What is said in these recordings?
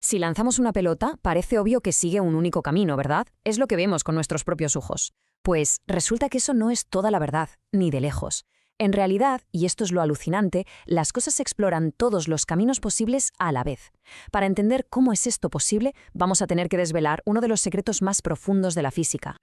Si lanzamos una pelota, parece obvio que sigue un único camino, ¿verdad? Es lo que vemos con nuestros propios ojos. Pues resulta que eso no es toda la verdad, ni de lejos. En realidad, y esto es lo alucinante, las cosas exploran todos los caminos posibles a la vez. Para entender cómo es esto posible, vamos a tener que desvelar uno de los secretos más profundos de la física.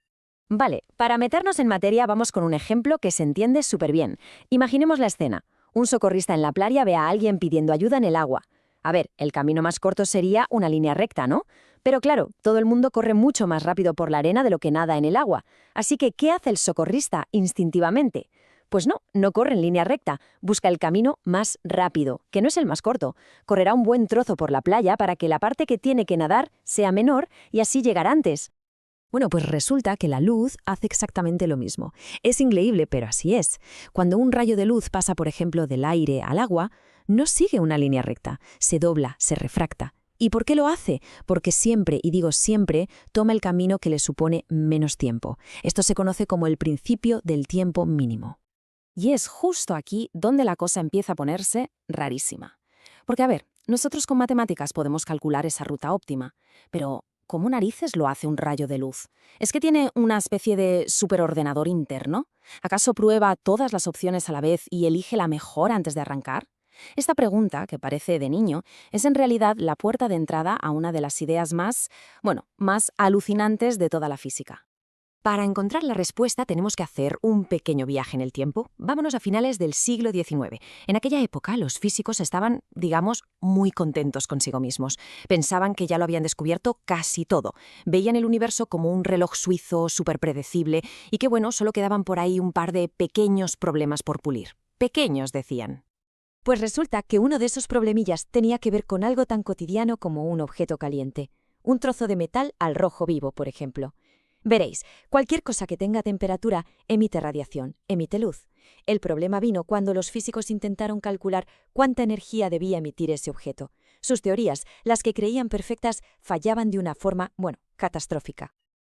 Vale, para meternos en materia vamos con un ejemplo que se entiende súper bien. Imaginemos la escena. Un socorrista en la playa ve a alguien pidiendo ayuda en el agua. A ver, el camino más corto sería una línea recta, ¿no? Pero claro, todo el mundo corre mucho más rápido por la arena de lo que nada en el agua. Así que, ¿qué hace el socorrista instintivamente? Pues no corre en línea recta, busca el camino más rápido, que no es el más corto. Correrá un buen trozo por la playa para que la parte que tiene que nadar sea menor y así llegar antes. Bueno, pues resulta que la luz hace exactamente lo mismo. Es increíble, pero así es. Cuando un rayo de luz pasa, por ejemplo, del aire al agua, no sigue una línea recta, se dobla, se refracta. ¿Y por qué lo hace? Porque siempre, y digo siempre, toma el camino que le supone menos tiempo. Esto se conoce como el principio del tiempo mínimo. Y es justo aquí donde la cosa empieza a ponerse rarísima. Porque, a ver, nosotros con matemáticas podemos calcular esa ruta óptima, pero ¿cómo narices lo hace un rayo de luz? ¿Es que tiene una especie de superordenador interno? ¿Acaso prueba todas las opciones a la vez y elige la mejor antes de arrancar? Esta pregunta, que parece de niño, es en realidad la puerta de entrada a una de las ideas más alucinantes de toda la física. Para encontrar la respuesta tenemos que hacer un pequeño viaje en el tiempo. Vámonos a finales del siglo XIX. En aquella época los físicos estaban, digamos, muy contentos consigo mismos. Pensaban que ya lo habían descubierto casi todo. Veían el universo como un reloj suizo súper predecible y que solo quedaban por ahí un par de pequeños problemas por pulir. Pequeños, decían. Pues resulta que uno de esos problemillas tenía que ver con algo tan cotidiano como un objeto caliente. Un trozo de metal al rojo vivo, por ejemplo. Veréis, cualquier cosa que tenga temperatura emite radiación, emite luz. El problema vino cuando los físicos intentaron calcular cuánta energía debía emitir ese objeto. Sus teorías, las que creían perfectas, fallaban de una forma, catastrófica.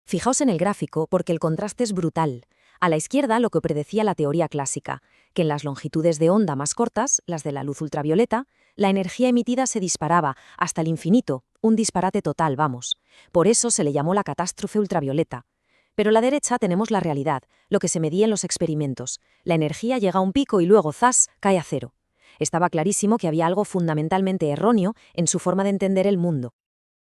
Fijaos en el gráfico porque el contraste es brutal. A la izquierda lo que predecía la teoría clásica, que en las longitudes de onda más cortas, las de la luz ultravioleta, la energía emitida se disparaba hasta el infinito, un disparate total, vamos. Por eso se le llamó la catástrofe ultravioleta. Pero a la derecha tenemos la realidad, lo que se medía en los experimentos. La energía llega a un pico y luego, ¡zas!, cae a cero. Estaba clarísimo que había algo fundamentalmente erróneo en su forma de entender el mundo.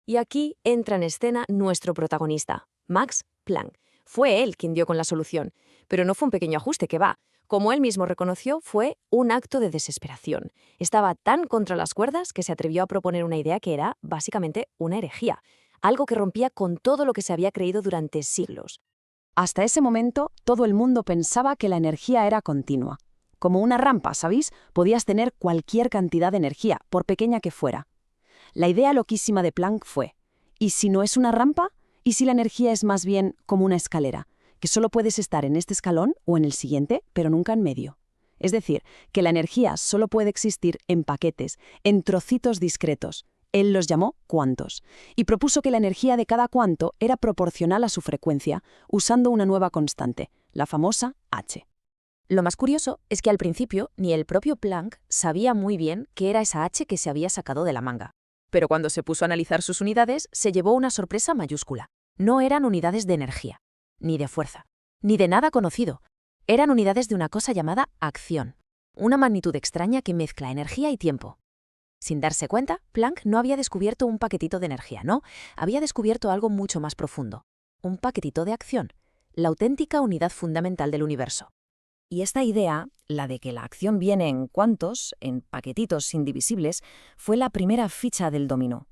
Y aquí entra en escena nuestro protagonista, Max Planck. Fue él quien dio con la solución, pero no fue un pequeño ajuste que va. Como él mismo reconoció, fue un acto de desesperación. Estaba tan contra las cuerdas que se atrevió a proponer una idea que era, básicamente, una herejía, algo que rompía con todo lo que se había creído durante siglos. Hasta ese momento, todo el mundo pensaba que la energía era continua. Como una rampa, ¿sabéis? Podías tener cualquier cantidad de energía, por pequeña que fuera. La idea loquísima de Planck fue, ¿y si no es una rampa? ¿Y si la energía es más bien como una escalera? Que solo puedes estar en este escalón o en el siguiente, pero nunca en medio. Es decir, que la energía solo puede existir en paquetes, en trocitos discretos. Él los llamó cuantos, y propuso que la energía de cada cuanto era proporcional a su frecuencia, usando una nueva constante, la famosa H. Lo más curioso es que al principio ni el propio Planck sabía muy bien qué era esa H que se había sacado de la manga. Pero cuando se puso a analizar sus unidades, se llevó una sorpresa mayúscula. No eran unidades de energía, ni de fuerza, ni de nada conocido. Eran unidades de una cosa llamada acción, una magnitud extraña que mezcla energía y tiempo. Sin darse cuenta, Planck no había descubierto un paquetito de energía, no, había descubierto algo mucho más profundo, un paquetito de acción, la auténtica unidad fundamental del universo. Y esta idea, la de que la acción viene en cuantos, en paquetitos indivisibles, fue la primera ficha del dominó.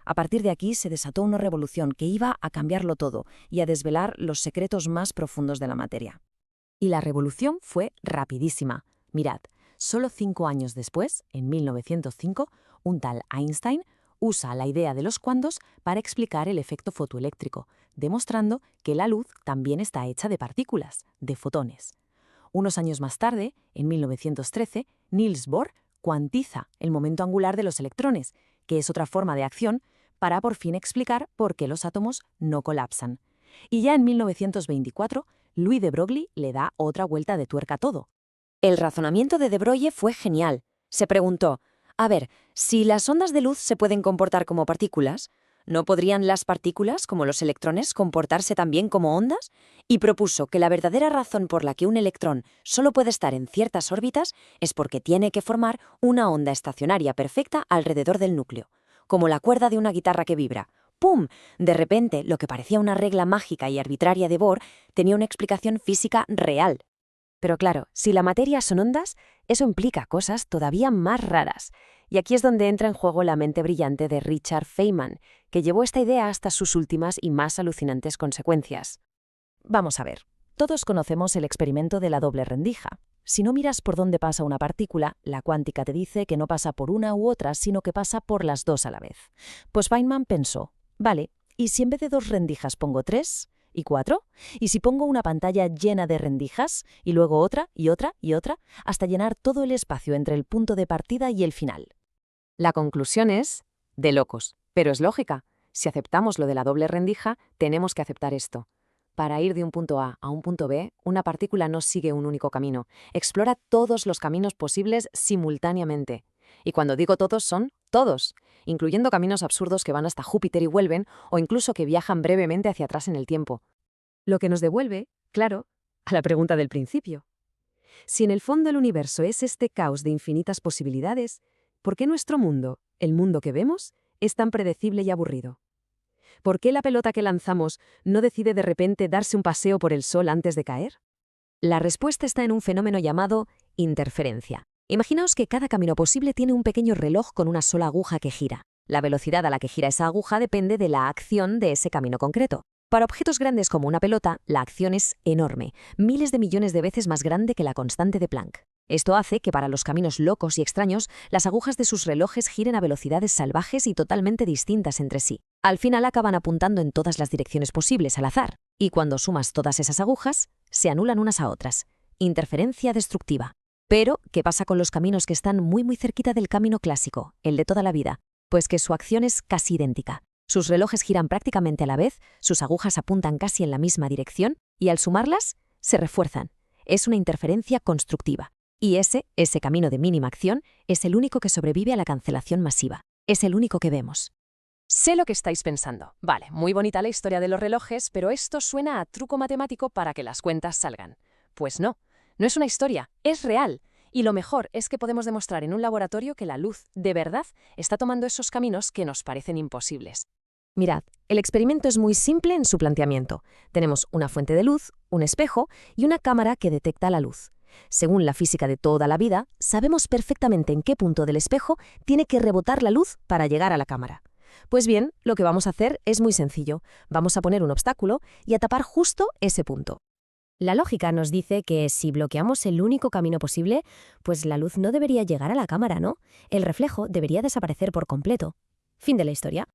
A partir de aquí se desató una revolución que iba a cambiarlo todo y a desvelar los secretos más profundos de la materia. Y la revolución fue rapidísima. Mirad, solo 5 años después, en 1905, un tal Einstein usa la idea de los cuantos para explicar el efecto fotoeléctrico, demostrando que la luz también está hecha de partículas, de fotones. Unos años más tarde, en 1913, Niels Bohr cuantiza el momento angular de los electrones, que es otra forma de acción, para por fin explicar por qué los átomos no colapsan. Y ya en 1924, Louis de Broglie le da otra vuelta de tuerca a todo. El razonamiento de de Broglie fue genial. Se preguntó, A ver, si las ondas de luz se pueden comportar como partículas, ¿no podrían las partículas, como los electrones, comportarse también como ondas? Y propuso que la verdadera razón por la que un electrón solo puede estar en ciertas órbitas es porque tiene que formar una onda estacionaria perfecta alrededor del núcleo, como la cuerda de una guitarra que vibra. ¡Pum! De repente, lo que parecía una regla mágica y arbitraria de Bohr tenía una explicación física real. Pero claro, si la materia son ondas, eso implica cosas todavía más raras. Y aquí es donde entra en juego la mente brillante de Richard Feynman, que llevó esta idea hasta sus últimas y más alucinantes consecuencias. Vamos a ver, todos conocemos el experimento de la doble rendija. Si no miras por dónde pasa una partícula, la cuántica te dice que no pasa por una u otra, sino que pasa por las dos a la vez. Pues Feynman pensó, vale, ¿y si en vez de 2 rendijas pongo 3? ¿Y 4? ¿Y si pongo una pantalla llena de rendijas, y luego otra, y otra, y otra, hasta llenar todo el espacio entre el punto de partida y el final? La conclusión es de locos, pero es lógica. Si aceptamos lo de la doble rendija, tenemos que aceptar esto. Para ir de un punto A a un punto B, una partícula no sigue un único camino, explora todos los caminos posibles simultáneamente. Y cuando digo todos, son todos, incluyendo caminos absurdos que van hasta Júpiter y vuelven, o incluso que viajan brevemente hacia atrás en el tiempo. Lo que nos devuelve, claro, a la pregunta del principio. Si en el fondo el universo es este caos de infinitas posibilidades, ¿por qué nuestro mundo, el mundo que vemos, es tan predecible y aburrido? ¿Por qué la pelota que lanzamos no decide de repente darse un paseo por el sol antes de caer? La respuesta está en un fenómeno llamado interferencia. Imaginaos que cada camino posible tiene un pequeño reloj con una sola aguja que gira. La velocidad a la que gira esa aguja depende de la acción de ese camino concreto. Para objetos grandes como una pelota, la acción es enorme, miles de millones de veces más grande que la constante de Planck. Esto hace que para los caminos locos y extraños, las agujas de sus relojes giren a velocidades salvajes y totalmente distintas entre sí. Al final acaban apuntando en todas las direcciones posibles al azar, y cuando sumas todas esas agujas, se anulan unas a otras. Interferencia destructiva. Pero, ¿qué pasa con los caminos que están muy cerquita del camino clásico, el de toda la vida? Pues que su acción es casi idéntica. Sus relojes giran prácticamente a la vez, sus agujas apuntan casi en la misma dirección, y al sumarlas, se refuerzan. Es una interferencia constructiva. Y ese camino de mínima acción, es el único que sobrevive a la cancelación masiva. Es el único que vemos. Sé lo que estáis pensando. Vale, muy bonita la historia de los relojes, pero esto suena a truco matemático para que las cuentas salgan. Pues no, no es una historia, es real. Y lo mejor es que podemos demostrar en un laboratorio que la luz, de verdad, está tomando esos caminos que nos parecen imposibles. Mirad, el experimento es muy simple en su planteamiento. Tenemos una fuente de luz, un espejo y una cámara que detecta la luz. Según la física de toda la vida, sabemos perfectamente en qué punto del espejo tiene que rebotar la luz para llegar a la cámara. Pues bien, lo que vamos a hacer es muy sencillo. Vamos a poner un obstáculo y a tapar justo ese punto. La lógica nos dice que si bloqueamos el único camino posible, pues la luz no debería llegar a la cámara, ¿no? El reflejo debería desaparecer por completo. Fin de la historia.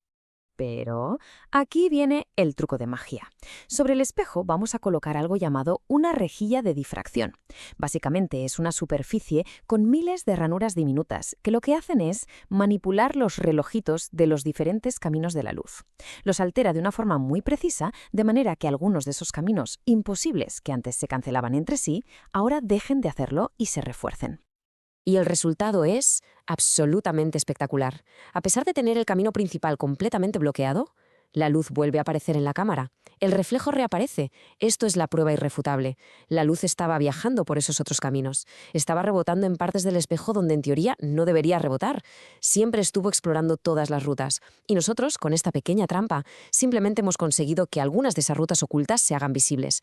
Pero aquí viene el truco de magia. Sobre el espejo vamos a colocar algo llamado una rejilla de difracción. Básicamente es una superficie con miles de ranuras diminutas que lo que hacen es manipular los relojitos de los diferentes caminos de la luz. Los altera de una forma muy precisa, de manera que algunos de esos caminos imposibles que antes se cancelaban entre sí, ahora dejen de hacerlo y se refuercen. Y el resultado es absolutamente espectacular. A pesar de tener el camino principal completamente bloqueado, la luz vuelve a aparecer en la cámara. El reflejo reaparece. Esto es la prueba irrefutable. La luz estaba viajando por esos otros caminos. Estaba rebotando en partes del espejo donde en teoría no debería rebotar. Siempre estuvo explorando todas las rutas. Y nosotros, con esta pequeña trampa, simplemente hemos conseguido que algunas de esas rutas ocultas se hagan visibles.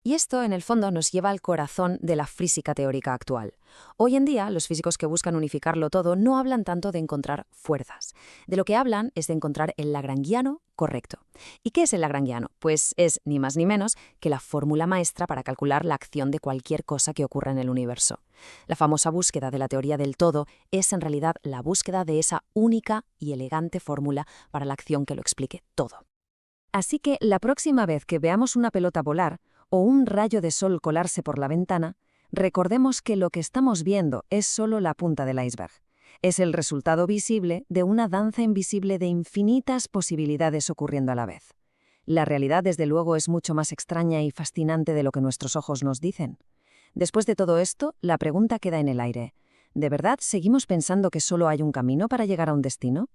Y esto, en el fondo, nos lleva al corazón de la física teórica actual. Hoy en día, los físicos que buscan unificarlo todo no hablan tanto de encontrar fuerzas. De lo que hablan es de encontrar el lagrangiano correcto. ¿Y qué es el lagrangiano? Pues es ni más ni menos que la fórmula maestra para calcular la acción de cualquier cosa que ocurra en el universo. La famosa búsqueda de la teoría del todo es en realidad la búsqueda de esa única y elegante fórmula para la acción que lo explique todo. Así que la próxima vez que veamos una pelota volar, o un rayo de sol colarse por la ventana, recordemos que lo que estamos viendo es solo la punta del iceberg. Es el resultado visible de una danza invisible de infinitas posibilidades ocurriendo a la vez. La realidad, desde luego, es mucho más extraña y fascinante de lo que nuestros ojos nos dicen. Después de todo esto, la pregunta queda en el aire. ¿De verdad seguimos pensando que solo hay un camino para llegar a un destino?